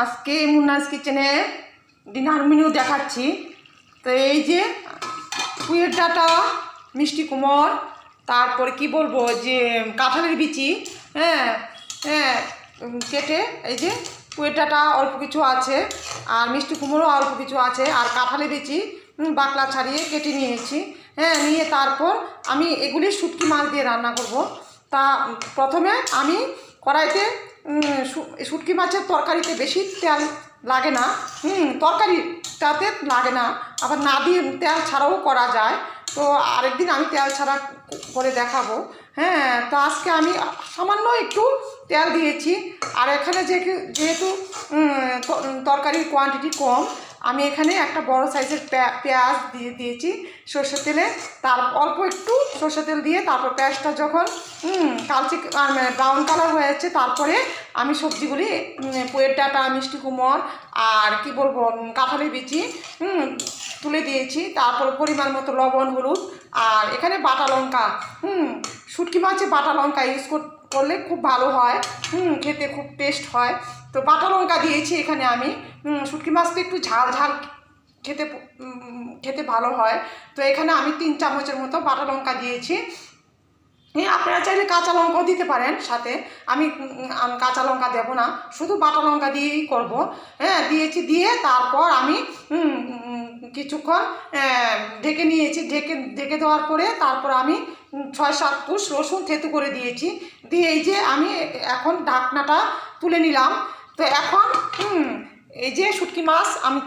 আজকে মুন্নাস কিচেনে dinner menu দেখাচ্ছি। তো এই যে পুঁইয়ের ডাঁটা, মিষ্টি কুমড়, তারপরে কি বলবো যে কাঁঠালের বিচি, কেটে এই যে পুঁইয়ের ডাঁটা অল্প কিছু আছে, আর মিষ্টি কুমড়ো অল্প কিছু আছে, আর কাঁঠালের বিচি বাকলা ছাড়িয়ে কেটে নিয়েছি। নিয়ে তারপর আমি এগুলি শুটকি মাছ দিয়ে রান্না করব। তা প্রথমে আমি কড়াইতে শুটকি মাছের তরকারিতে বেশি তেল লাগে না, তরকারিটাতে লাগে না, আবার না দিয়ে তেল ছাড়াও করা যায়। তো আরেকদিন আমি তেল ছাড়া করে দেখাবো। তো আজকে আমি সামান্য একটু তেল দিয়েছি। আর এখানে যেহেতু তরকারির কোয়ান্টিটি কম, আমি এখানে একটা বড় সাইজের পেঁয়াজ দিয়েছি সর্ষের তেলে। তার অল্প একটু সর্ষের তেল দিয়ে তারপর পেঁয়াজটা যখন কালচে ব্রাউন কালার হয়েছে, তারপরে আমি সবজিগুলি পুঁইয়ের ডাঁটা, মিষ্টি কুমড় আর কি বলবো কাঁঠালের বিচি তুলে দিয়েছি। তারপর পরিমাণ মতো লবণ, হলুদ, আর এখানে বাটা লঙ্কা, শুটকি মাছে বাটা লঙ্কা ইউজ করলে খুব ভালো হয়, খেতে খুব টেস্ট হয়। তো বাটা লঙ্কা দিয়েছি এখানে আমি। শুটকি মাছ তো একটু ঝাল ঝাল খেতে ভালো হয়, তো এখানে আমি 3 চামচের মতো বাটা লঙ্কা দিয়েছি। আপনারা চাইলে কাঁচা লঙ্কাও দিতে পারেন সাথে, আমি কাঁচা লঙ্কা দেবো না, শুধু বাটা লঙ্কা দিয়েই করবো। দিয়েছি, দিয়ে তারপর আমি কিছুক্ষণ ঢেকে নিয়েছি। ঢেকে দেওয়ার পরে তারপর আমি 6-7 কোষ রসুন থেতু করে দিয়েছি। দিয়ে এই যে আমি এখন ঢাকনাটা তুলে নিলাম। তো এখন এই যে শুটকি মাছ, আমি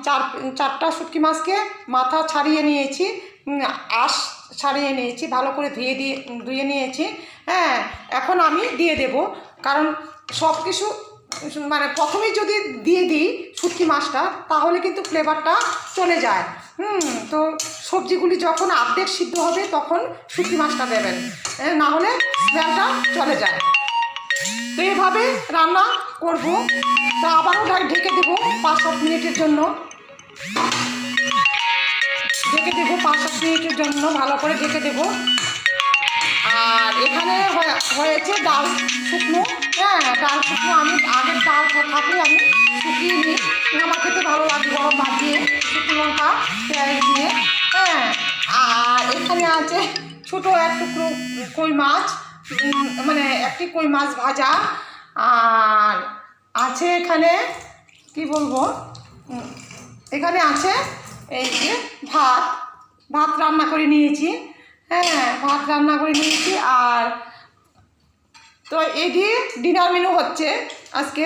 চারটা শুটকি মাছকে মাথা ছাড়িয়ে নিয়েছি, আঁশ ছাড়িয়ে নিয়েছি, ভালো করে ধুয়ে নিয়েছি। এখন আমি দিয়ে দেব, কারণ সব কিছু মানে প্রথমেই যদি দিয়ে দিই শুটকি মাছটা, তাহলে কিন্তু ফ্লেভারটা চলে যায়। তো সবজিগুলি যখন অর্ধেক সিদ্ধ হবে তখন শুটকি মাছটা দেবেন, না হলে স্মেলটা চলে যায়। তো এভাবে রান্না করব। তা আবারও ঢেকে দেবো 5-7 মিনিটের জন্য। ঢেকে দেবো 5-7 মিনিটের জন্য, ভালো করে ঢেকে দেবো। আর এখানে হয়েছে ডাল শুকনো। ডাল শুকনো আমি আগের ডাল থাকলে আমি শুকিয়ে নিই, আমার খেতে ভালো লাগে গরম ভাত দিয়ে, শুকনো লঙ্কা পেঁয়াজ দিয়ে। আর এখানে আছে ছোটো এক টুকরো কই মাছ, মানে একটি কই মাছ ভাজা। আর আছে এখানে কি বলবো, এখানে আছে এই যে ভাত রান্না করে নিয়েছি। ভাত রান্না করে নিয়েছি। আর তো এই দিয়ে ডিনার মেনু হচ্ছে আজকে।